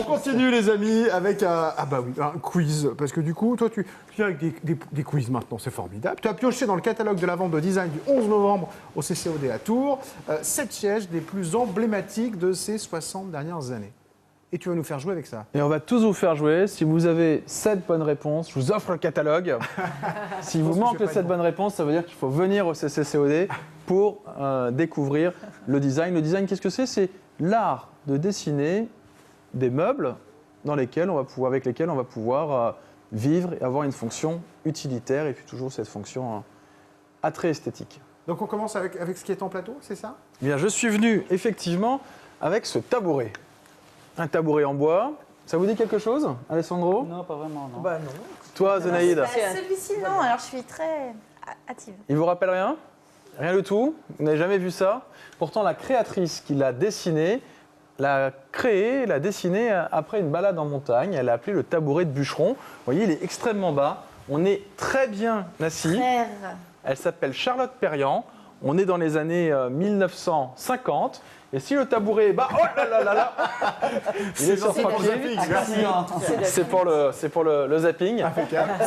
continue les amis avec un quiz, parce que du coup, toi tu viens avec des quiz maintenant, c'est formidable. Tu as pioché dans le catalogue de la vente de design du 11 novembre au CCOD à Tours, 7 sièges des plus emblématiques de ces 60 dernières années. Et tu vas nous faire jouer avec ça. Et on va tous vous faire jouer. Si vous avez 7 bonnes réponses, je vous offre le catalogue. Si vous manque les 7 bonnes réponses, ça veut dire qu'il faut venir au CCCOD pour découvrir le design. Le design, qu'est-ce que c'est? C'est l'art de dessiner des meubles avec lesquels on va pouvoir vivre et avoir une fonction utilitaire et puis toujours cette fonction attrait esthétique. Donc on commence avec ce qui est en plateau, c'est ça? Bien, je suis venu effectivement avec ce tabouret. Un tabouret en bois. Ça vous dit quelque chose, Alessandro? Non, pas vraiment, non. Bah non. Toi, Zenaïde? Celui-ci, non, alors je suis très hâtive. Il vous rappelle rien? Rien du tout? Vous n'avez jamais vu ça? Pourtant, la créatrice qui l'a dessiné, l'a dessiné après une balade en montagne. Elle l'a appelé le tabouret de bûcheron. Vous voyez, il est extrêmement bas. On est très bien assis. Frère. Elle s'appelle Charlotte Perriand. On est dans les années 1950. Et si le tabouret est bas, oh là là là là, il est sur papier. C'est pour le zapping.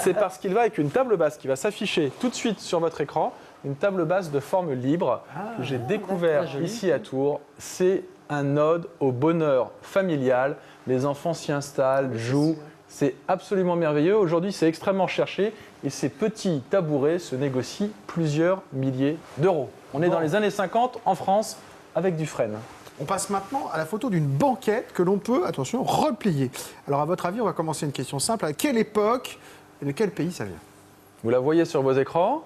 C'est parce qu'il va avec une table basse qui va s'afficher tout de suite sur votre écran. Une table basse de forme libre que j'ai découvert ici à Tours. C'est un ode au bonheur familial. Les enfants s'y installent, jouent. C'est absolument merveilleux. Aujourd'hui, c'est extrêmement recherché. Et ces petits tabourets se négocient plusieurs milliers d'euros. On est dans les années 50 en France avec du frêne. On passe maintenant à la photo d'une banquette que l'on peut, attention, replier. Alors à votre avis, on va commencer une question simple. À quelle époque et de quel pays ça vient? Vous la voyez sur vos écrans,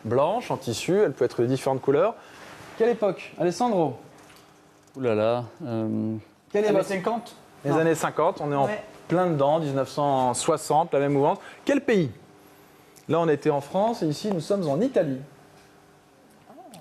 blanche, en tissu, elle peut être de différentes couleurs. Quelle époque, Alessandro? Ouh là là. Quelle Les époque? 50? Les années 50, on est en plein dedans, 1960, la même mouvance. Quel pays? Là, on était en France et ici, nous sommes en Italie.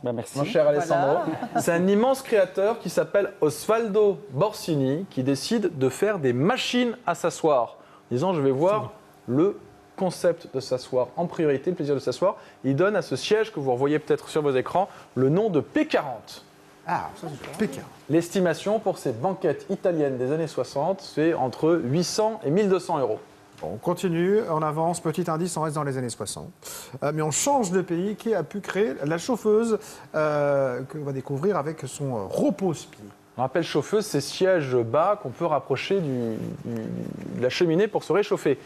Bah, merci. Mon cher Alessandro, c'est un immense créateur qui s'appelle Osvaldo Borsini qui décide de faire des machines à s'asseoir. En disant, je vais voir le concept de s'asseoir en priorité, le plaisir de s'asseoir. Il donne à ce siège que vous revoyez peut-être sur vos écrans le nom de P40. Ah, ça c'est Pékin. L'estimation pour ces banquettes italiennes des années 60, c'est entre 800 et 1200 euros. On continue, on avance, petit indice, on reste dans les années 60. Mais on change de pays. Qui a pu créer la chauffeuse qu'on va découvrir avec son repose-pied? On appelle chauffeuse ces sièges bas qu'on peut rapprocher de la cheminée pour se réchauffer.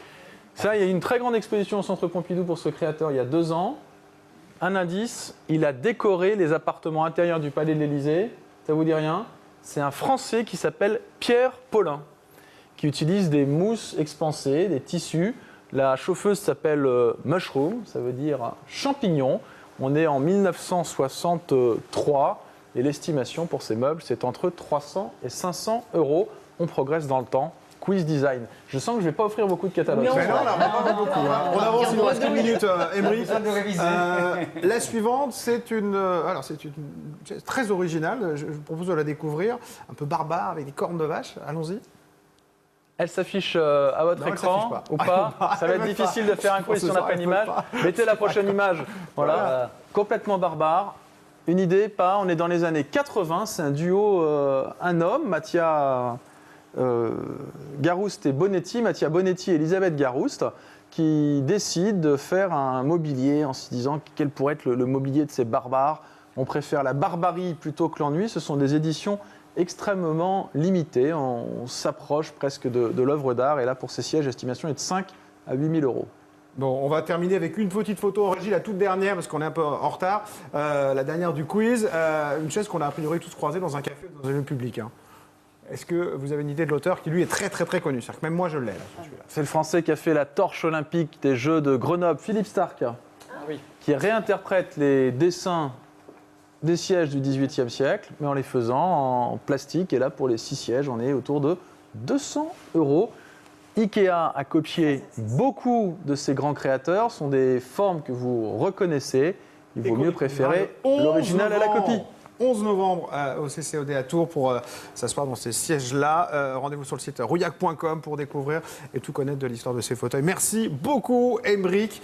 Ça, il y a eu une très grande exposition au Centre Pompidou pour ce créateur il y a 2 ans. Un indice, il a décoré les appartements intérieurs du Palais de l'Élysée. Ça vous dit rien? C'est un Français qui s'appelle Pierre Paulin, qui utilise des mousses expansées, des tissus. La chauffeuse s'appelle Mushroom, ça veut dire champignon. On est en 1963 et l'estimation pour ces meubles, c'est entre 300 et 500 euros. On progresse dans le temps. Quiz design. Je sens que je ne vais pas offrir beaucoup de catalogues. Mais non, on n'a pas beaucoup. On avance, il nous reste 1 minute, Emery. La suivante, c'est c'est très original. Je vous propose de la découvrir. Un peu barbare, avec des cornes de vache. Allons-y. Elle s'affiche à votre Non, elle écran s'affiche pas. ou pas? Ça va être difficile de faire un quiz si on n'a pas une image. Mettez la prochaine image. Voilà. Complètement barbare. Une idée, pas. On est dans les années 80. C'est un duo, un homme, Mattia Garouste et Bonetti, Mattia Bonetti et Elisabeth Garouste, qui décident de faire un mobilier en se disant quel pourrait être le mobilier de ces barbares. On préfère la barbarie plutôt que l'ennui. Ce sont des éditions extrêmement limitées. On s'approche presque de l'œuvre d'art. Et là, pour ces sièges, l'estimation est de 5 à 8 000 euros. Bon, on va terminer avec une petite photo en régie, la toute dernière, parce qu'on est un peu en retard. La dernière du quiz. Une chaise qu'on a a priori tous croisée dans un café ou dans un lieu public. Est-ce que vous avez une idée de l'auteur qui, lui, est très, très, très connu? C'est-à-dire que même moi, je l'ai, là, celui-là. C'est le Français qui a fait la torche olympique des Jeux de Grenoble, Philippe Starck, qui réinterprète les dessins des sièges du XVIIIe siècle, mais en les faisant en plastique. Et là, pour les 6 sièges, on est autour de 200 euros. Ikea a copié beaucoup de ces grands créateurs. Ce sont des formes que vous reconnaissez. Il vaut mieux préférer l'original à la copie. 11 novembre au CCOD à Tours pour s'asseoir dans ces sièges-là. Rendez-vous sur le site rouillac.com pour découvrir et tout connaître de l'histoire de ces fauteuils. Merci beaucoup, Aymeric.